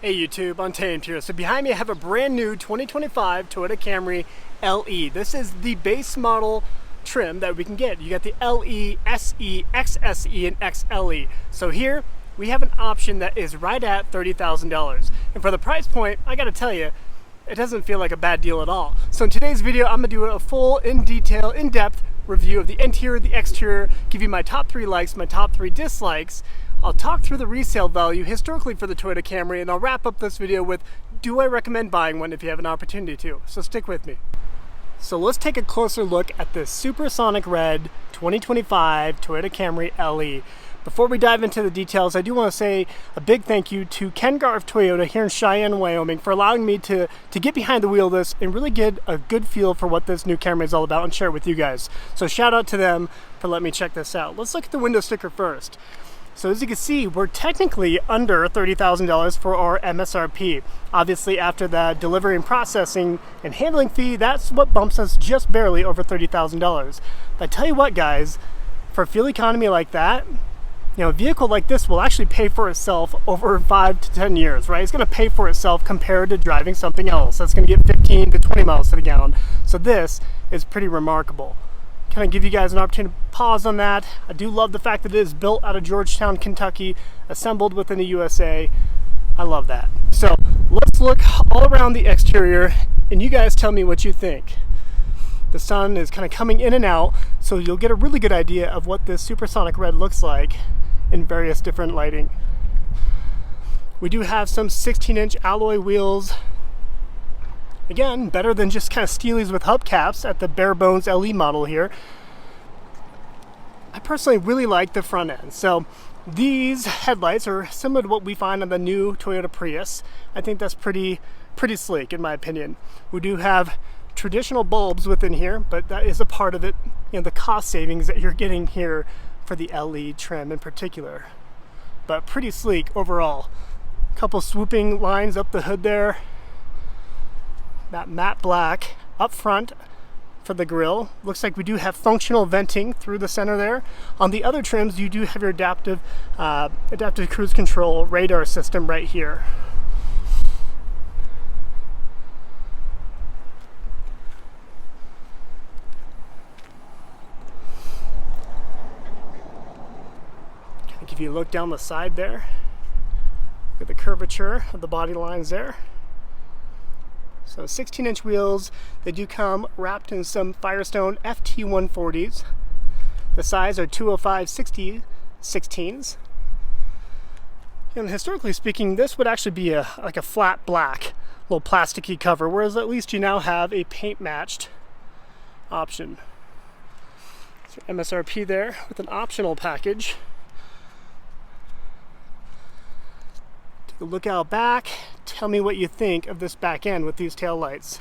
Hey YouTube, Untamed here. So behind me I have a brand new 2025 Toyota Camry LE. This is the base model trim that we can get. You got the LE, SE, XSE, and XLE. So here we have an option that is right at $30,000. And for the price point, I gotta tell you, it doesn't feel like a bad deal at all. So in today's video, I'm gonna do a full, in-depth review of the interior, the exterior, give you my top 3 likes, my top 3 dislikes. I'll talk through the resale value historically for the Toyota Camry, and I'll wrap up this video with, do I recommend buying one if you have an opportunity to? So stick with me. So let's take a closer look at this SuperSonic Red 2025 Toyota Camry LE. Before we dive into the details, I do want to say a big thank you to Ken Garf Toyota here in Cheyenne, Wyoming for allowing me to get behind the wheel of this and really get a good feel for what this new Camry is all about and share it with you guys. So shout out to them for letting me check this out. Let's look at the window sticker first. So as you can see, we're technically under $30,000 for our MSRP. Obviously, after the delivery and processing and handling fee, that's what bumps us just barely over $30,000. But I tell you what, guys, for fuel economy like that, a vehicle like this will actually pay for itself over 5 to 10 years, right? It's going to pay for itself compared to driving something else that's going to get 15 to 20 miles to the gallon. So this is pretty remarkable. Kind of give you guys an opportunity to pause on that. I do love the fact that it is built out of Georgetown, Kentucky, assembled within the USA. I love that. So let's look all around the exterior and you guys tell me what you think. The sun is kind of coming in and out, so you'll get a really good idea of what this SuperSonic Red looks like in various different lighting. We do have some 16-inch alloy wheels. Again, better than just kind of steelies with hubcaps at the bare bones LE model here. I personally really like the front end. So these headlights are similar to what we find on the new Toyota Prius. I think that's pretty sleek in my opinion. We do have traditional bulbs within here, but that is a part of it, the cost savings that you're getting here for the LE trim in particular. But pretty sleek overall. A couple swooping lines up the hood there. That matte black up front for the grille. Looks like we do have functional venting through the center there. On the other trims, you do have your adaptive cruise control radar system right here. Kind of give you a look down the side there. Look at the curvature of the body lines there. So 16-inch wheels, they do come wrapped in some Firestone FT140s. The size are 205/60 16s. And historically speaking, this would actually be like a flat black, little plasticky cover, whereas at least you now have a paint matched option. So MSRP there with an optional package. Take a look out back. Tell me what you think of this back end with these tail lights.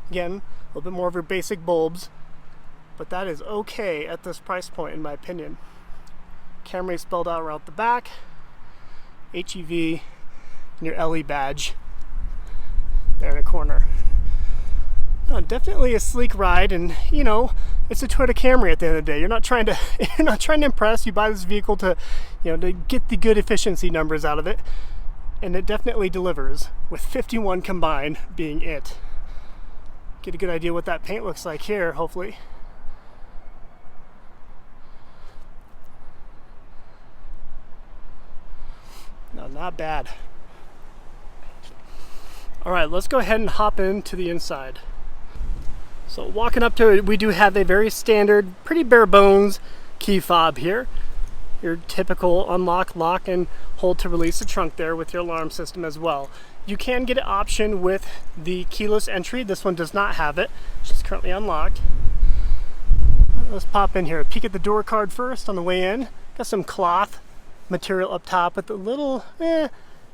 Again, a little bit more of your basic bulbs, but that is okay at this price point in my opinion. Camry spelled out around the back, HEV, and your LE badge there in the corner. Definitely a sleek ride, and it's a Toyota Camry at the end of the day. You're not trying to impress. You buy this vehicle to to get the good efficiency numbers out of it, and it definitely delivers, with 51 combined being it. Get a good idea what that paint looks like here, hopefully. No, not bad. All right, let's go ahead and hop into the inside. So walking up to it, we do have a very standard, pretty bare bones key fob here. Your typical unlock, lock, and hold to release the trunk there with your alarm system as well. You can get an option with the keyless entry. This one does not have it. It's just currently unlocked. Let's pop in here. Peek at the door card first on the way in. Got some cloth material up top with a little,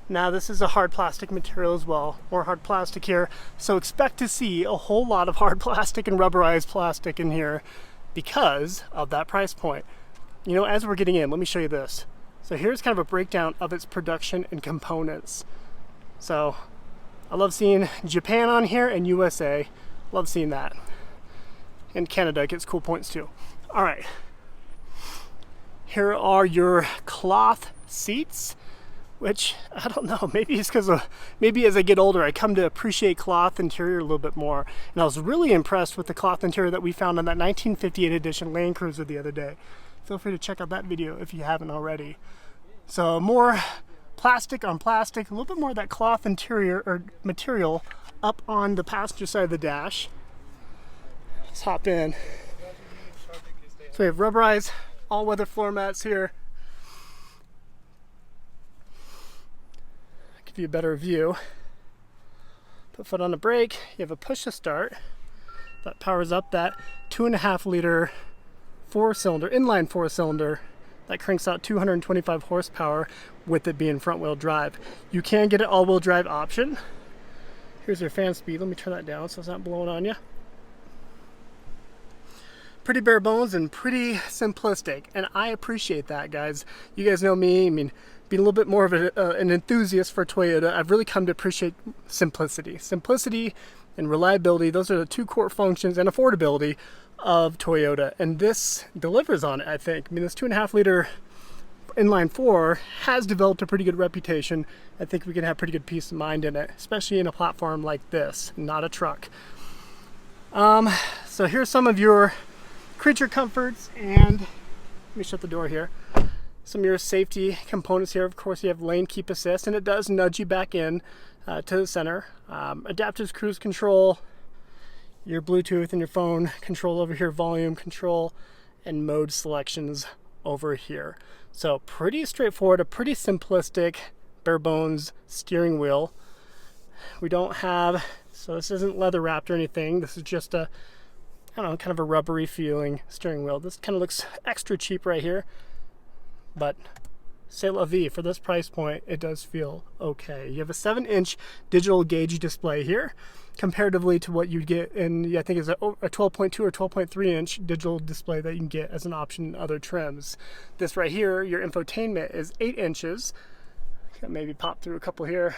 now this is a hard plastic material as well, more hard plastic here. So expect to see a whole lot of hard plastic and rubberized plastic in here because of that price point. As we're getting in, let me show you this. So here's kind of a breakdown of its production and components. So I love seeing Japan on here and USA. Love seeing that. And Canada gets cool points too. All right. Here are your cloth seats which I don't know, maybe it's because maybe as I get older I come to appreciate cloth interior a little bit more, and I was really impressed with the cloth interior that we found on that 1958 edition Land Cruiser the other day. Feel free to check out that video if you haven't already. So more plastic on plastic, a little bit more of that cloth interior or material up on the passenger side of the dash. Let's hop in. So we have rubberized all-weather floor mats here. Give you a better view. Put foot on the brake. You have a push to start that powers up that 2.5 liter four-cylinder, inline four-cylinder that cranks out 225 horsepower with it being front-wheel drive. You can get an all-wheel drive option. Here's your fan speed. Let me turn that down so it's not blowing on you. Pretty bare bones and pretty simplistic, and I appreciate that, guys. You guys know me. I mean, being a little bit more of an enthusiast for Toyota, I've really come to appreciate simplicity. Simplicity and reliability, those are the two core functions, and affordability of Toyota, and this delivers on it, I think. I mean, this 2.5 liter inline four has developed a pretty good reputation. I think we can have pretty good peace of mind in it, especially in a platform like this, not a truck. So here's some of your creature comforts, and let me shut the door here. Some of your safety components here. Of course, you have lane keep assist, and it does nudge you back in to the center. Adaptive cruise control, your Bluetooth and your phone control over here, volume control, and mode selections over here. So pretty straightforward, a pretty simplistic, bare bones steering wheel. We don't have, so this isn't leather wrapped or anything. This is just a, I don't know, kind of a rubbery feeling steering wheel. This kind of looks extra cheap right here, but c'est la vie. For this price point, it does feel okay. You have a 7-inch digital gauge display here, comparatively to what you'd get in, I think it's a 12.2 or 12.3 inch digital display that you can get as an option in other trims. This right here, your infotainment, is 8 inches. Can maybe pop through a couple here.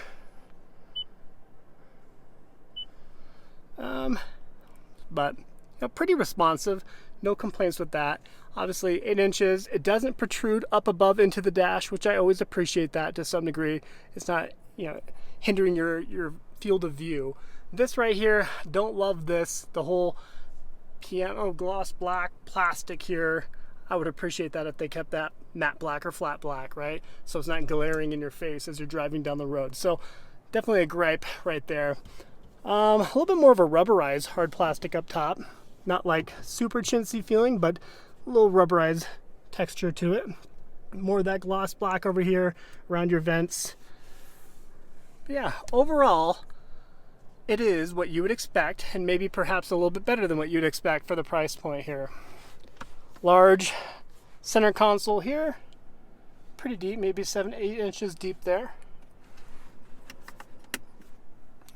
But pretty responsive, no complaints with that. Obviously 8 inches, it doesn't protrude up above into the dash, which I always appreciate that to some degree. It's not, hindering your field of view. This right here, don't love this, the whole piano gloss black plastic here. I would appreciate that if they kept that matte black or flat black, right? So it's not glaring in your face as you're driving down the road. So definitely a gripe right there. A little bit more of a rubberized hard plastic up top. Not like super chintzy feeling, but a little rubberized texture to it. More of that gloss black over here around your vents. But yeah, overall, it is what you would expect, and maybe perhaps a little bit better than what you'd expect for the price point here. Large center console here. Pretty deep, maybe 7-8 inches deep there.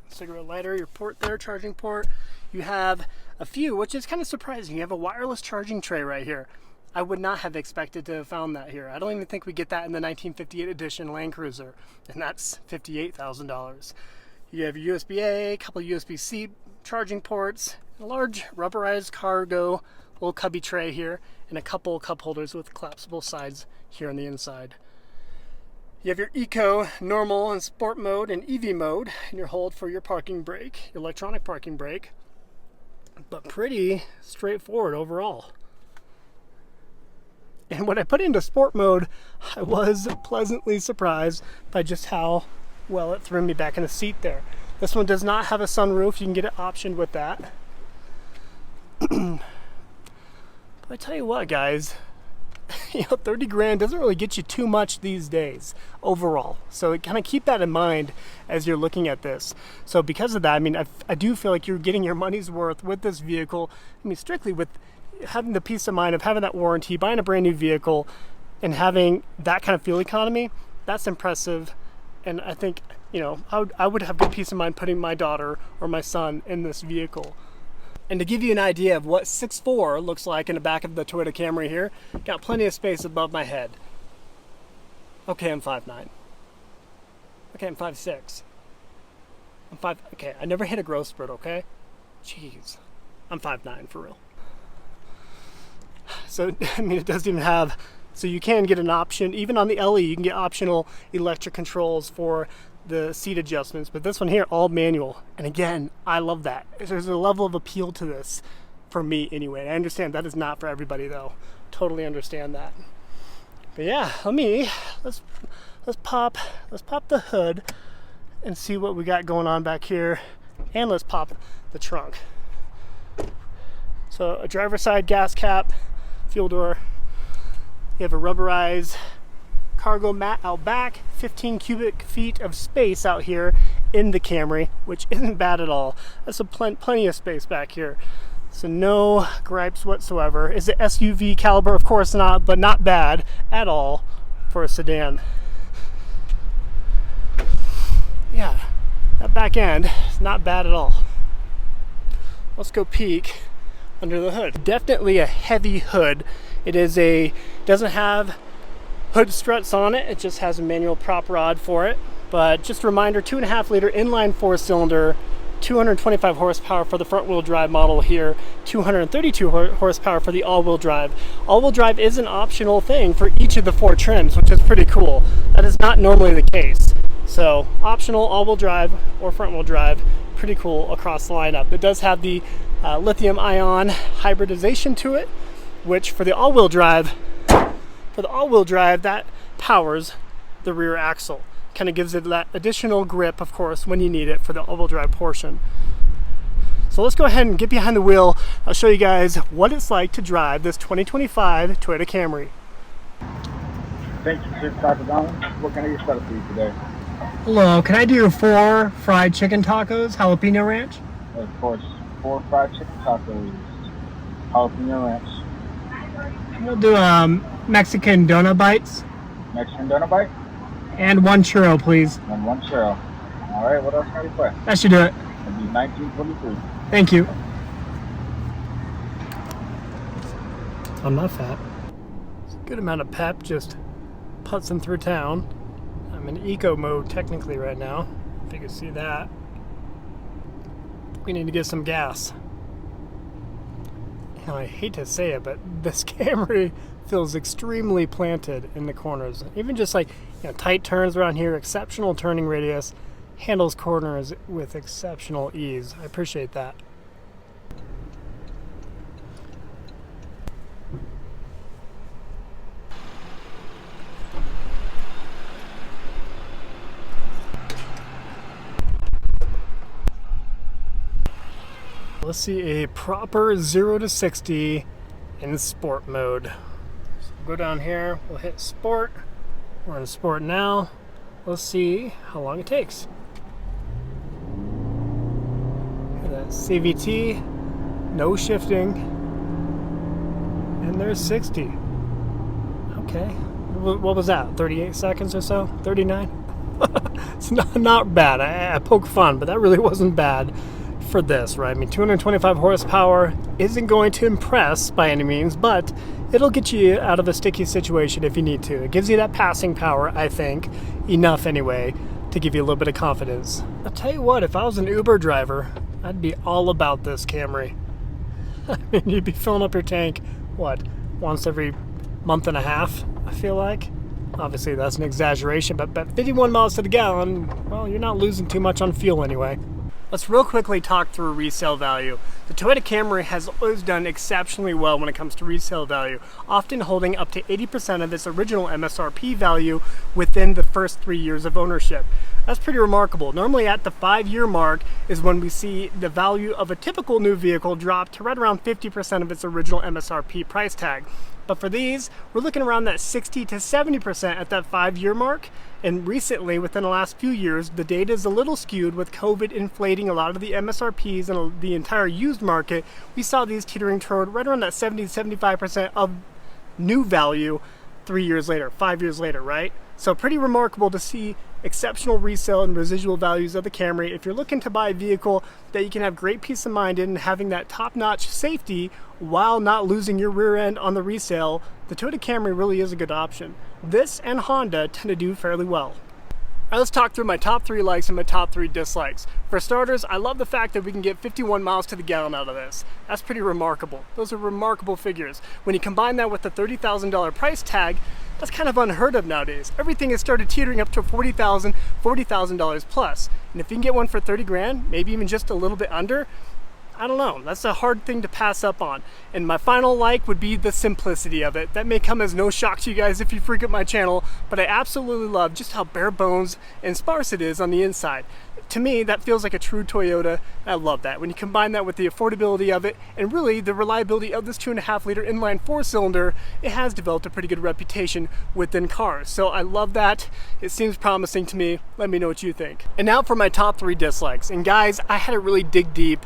Cigarette lighter, your port there, charging port. You have a few, which is kind of surprising. You have a wireless charging tray right here. I would not have expected to have found that here. I don't even think we get that in the 1958 edition Land Cruiser, and that's $58,000. You have your USB-A, a couple of USB-C charging ports, a large rubberized cargo little cubby tray here, and a couple cup holders with collapsible sides here on the inside. You have your Eco, Normal, and Sport mode and EV mode, and your hold for your parking brake, your electronic parking brake. But pretty straightforward overall. And when I put into Sport mode, I was pleasantly surprised by just how well it threw me back in the seat there. This one does not have a sunroof. You can get it optioned with that. But I tell you what, guys, 30 grand doesn't really get you too much these days overall. So kind of keep that in mind as you're looking at this. So because of that, I mean, I do feel like you're getting your money's worth with this vehicle. I mean, strictly with having the peace of mind of having that warranty, buying a brand new vehicle, and having that kind of fuel economy. That's impressive. And I think, I would have good peace of mind putting my daughter or my son in this vehicle. And to give you an idea of what 6'4" looks like in the back of the Toyota Camry here, got plenty of space above my head. Okay, I'm 5'9". Okay, I'm 5'6". Okay, I never hit a growth spurt, okay? Jeez. I'm 5'9" for real. So, I mean, it doesn't even have So you can get an option, even on the LE, you can get optional electric controls for the seat adjustments, but this one here, all manual. And again, I love that. There's a level of appeal to this for me anyway. I understand that is not for everybody though. Totally understand that. But yeah, let's pop the hood and see what we got going on back here, and let's pop the trunk. So a driver's side gas cap, fuel door. You have a rubberized cargo mat out back, 15 cubic feet of space out here in the Camry, which isn't bad at all. That's plenty of space back here. So no gripes whatsoever. Is it SUV caliber? Of course not, but not bad at all for a sedan. Yeah, that back end is not bad at all. Let's go peek under the hood. Definitely a heavy hood. Doesn't have hood struts on it. It just has a manual prop rod for it. But just a reminder, 2.5 liter inline 4-cylinder, 225 horsepower for the front wheel drive model here, 232 horsepower for the all-wheel drive. All-wheel drive is an optional thing for each of the 4 trims, which is pretty cool. That is not normally the case. So optional all-wheel drive or front-wheel drive, pretty cool across the lineup. It does have the lithium-ion hybridization to it, which for the all-wheel drive, that powers the rear axle. Kind of gives it that additional grip, of course, when you need it for the all-wheel drive portion. So let's go ahead and get behind the wheel. I'll show you guys what it's like to drive this 2025 Toyota Camry. Thank you, sir. What can I get started for you today? Hello, can I do 4 fried chicken tacos, jalapeno ranch? Of course, 4 fried chicken tacos, jalapeno ranch. We'll do Mexican donut bites. Mexican donut bite? And 1 churro, please. And 1 churro. All right, what else can I request? That should do it. It'll be $19.23. Thank you. I'm not fat. It's a good amount of pep just putzing through town. I'm in eco mode technically right now, if you can see that. We need to get some gas. You know, I hate to say it, but this Camry feels extremely planted in the corners. Even just like, you know, tight turns around here, exceptional turning radius, handles corners with exceptional ease. I appreciate that. Let's see a proper 0 to 60 in sport mode. So go down here, we'll hit sport. We're in sport now. Let's see how long it takes. Look at that CVT, no shifting, and there's 60. Okay, what was that? 38 seconds or so? 39? It's not bad. I poke fun, but that really wasn't bad for this, right? I mean, 225 horsepower isn't going to impress by any means, but it'll get you out of a sticky situation if you need to. It gives you that passing power, I think, enough anyway, to give you a little bit of confidence. I'll tell you what, if I was an Uber driver, I'd be all about this Camry. I mean, you'd be filling up your tank, what, once every month and a half, I feel like? Obviously, that's an exaggeration, but 51 miles to the gallon, well, you're not losing too much on fuel anyway. Let's real quickly talk through resale value. The Toyota Camry has always done exceptionally well when it comes to resale value, often holding up to 80% of its original MSRP value within the first 3 years of ownership. That's pretty remarkable. Normally at the 5-year mark is when we see the value of a typical new vehicle drop to right around 50% of its original MSRP price tag. But for these, we're looking around that 60 to 70% at that 5-year mark. And recently, within the last few years, the data is a little skewed with COVID inflating a lot of the MSRPs and the entire used market. We saw these teetering toward right around that 70 to 75% of new value 3 years later, 5 years later, right? So pretty remarkable to see exceptional resale and residual values of the Camry. If you're looking to buy a vehicle that you can have great peace of mind in, having that top-notch safety while not losing your rear end on the resale, the Toyota Camry really is a good option. This and Honda tend to do fairly well. All right, let's talk through my top 3 likes and my top 3 dislikes. For starters, I love the fact that we can get 51 miles to the gallon out of this. That's pretty remarkable. Those are remarkable figures. When you combine that with the $30,000 price tag, that's kind of unheard of nowadays. Everything has started teetering up to $40,000 plus. And if you can get one for 30 grand, maybe even just a little bit under, I don't know, that's a hard thing to pass up on. And my final like would be the simplicity of it. That may come as no shock to you guys if you frequent my channel, but I absolutely love just how bare bones and sparse it is on the inside. To me, that feels like a true Toyota. I love that. When you combine that with the affordability of it and really the reliability of this 2.5 liter inline 4-cylinder, it has developed a pretty good reputation within cars. So I love that. It seems promising to me. Let me know what you think. And now for my top 3 dislikes. And guys, I had to really dig deep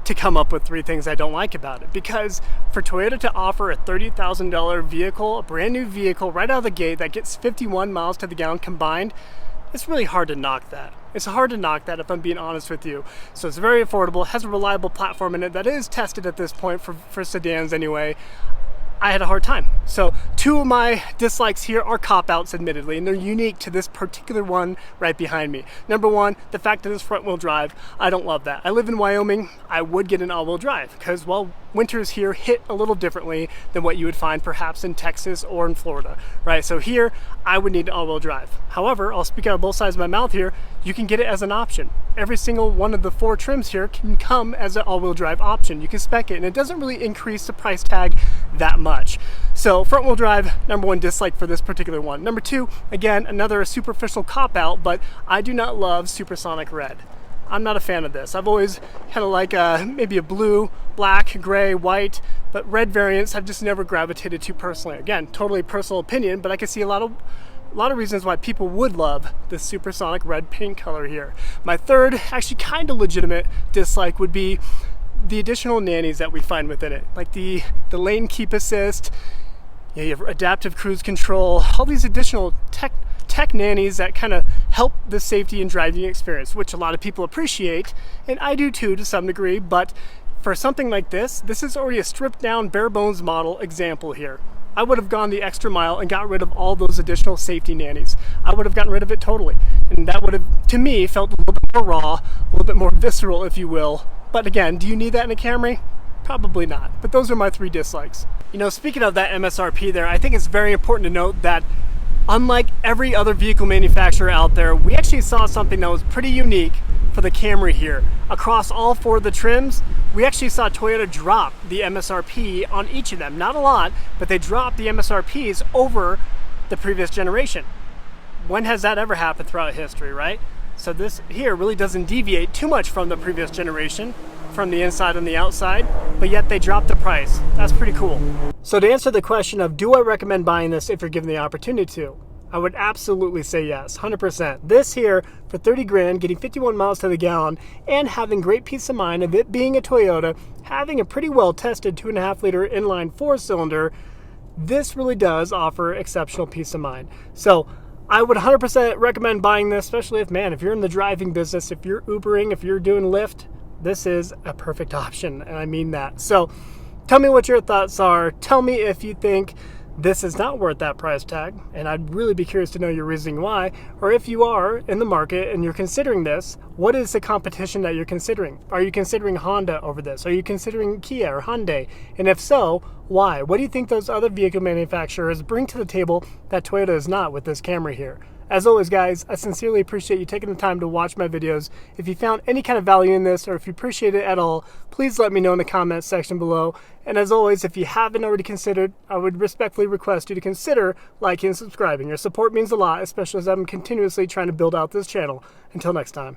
to come up with 3 things I don't like about it, because for Toyota to offer a $30,000 vehicle, a brand new vehicle right out of the gate that gets 51 miles to the gallon combined, it's really hard to knock that. It's hard to knock that if I'm being honest with you. So it's very affordable, has a reliable platform in it that is tested at this point for sedans anyway. I had a hard time. So 2 of my dislikes here are cop-outs, admittedly, and they're unique to this particular one right behind me. Number 1, the fact that it's front-wheel drive. I don't love that. I live in Wyoming. I would get an all-wheel drive because, well, winters here hit a little differently than what you would find perhaps in Texas or in Florida, right? So here, I would need an all-wheel drive. However, I'll speak out of both sides of my mouth here, you can get it as an option. Every single one of the 4 trims here can come as an all-wheel drive option. You can spec it, and it doesn't really increase the price tag that much. So front-wheel drive, number 1 dislike for this particular one. Number 2, again, another superficial cop-out, but I do not love SuperSonic Red. I'm not a fan of this. I've always kind of like maybe a blue, black, gray, white, but red variants I've just never gravitated to personally. Again, totally personal opinion, but I can see a lot of reasons why people would love the SuperSonic Red paint color here. My third, actually kind of legitimate dislike would be the additional nannies that we find within it, like the lane keep assist, you have adaptive cruise control, all these additional tech nannies that kind of help the safety and driving experience, which a lot of people appreciate, and I do too to some degree, but for something like this is already a stripped down bare bones model example here. I would have gone the extra mile and got rid of all those additional safety nannies. I would have gotten rid of it totally. And that would have, to me, felt a little bit more raw, a little bit more visceral, if you will. But again, do you need that in a Camry? Probably not. But those are my 3 dislikes. You know, speaking of that MSRP there, I think it's very important to note that unlike every other vehicle manufacturer out there, we actually saw something that was pretty unique for the Camry here. Across all 4 of the trims, we actually saw Toyota drop the MSRP on each of them. Not a lot, but they dropped the MSRPs over the previous generation. When has that ever happened throughout history, right? So this here really doesn't deviate too much from the previous generation, from the inside and the outside, but yet they dropped the price. That's pretty cool. So to answer the question of, do I recommend buying this if you're given the opportunity to? I would absolutely say yes, 100%. This here, for 30 grand, getting 51 miles to the gallon, and having great peace of mind of it being a Toyota, having a pretty well-tested 2.5 liter inline 4-cylinder, this really does offer exceptional peace of mind. So I would 100% recommend buying this, especially if you're in the driving business, if you're Ubering, if you're doing Lyft, this is a perfect option, and I mean that. So tell me what your thoughts are. Tell me if you think this is not worth that price tag, and I'd really be curious to know your reasoning why. Or if you are in the market and you're considering this, what is the competition that you're considering? Are you considering Honda over this? Are you considering Kia or Hyundai? And if so, why? What do you think those other vehicle manufacturers bring to the table that Toyota is not with this Camry here? As always, guys, I sincerely appreciate you taking the time to watch my videos. If you found any kind of value in this, or if you appreciate it at all, please let me know in the comments section below. And as always, if you haven't already considered, I would respectfully request you to consider liking and subscribing. Your support means a lot, especially as I'm continuously trying to build out this channel. Until next time.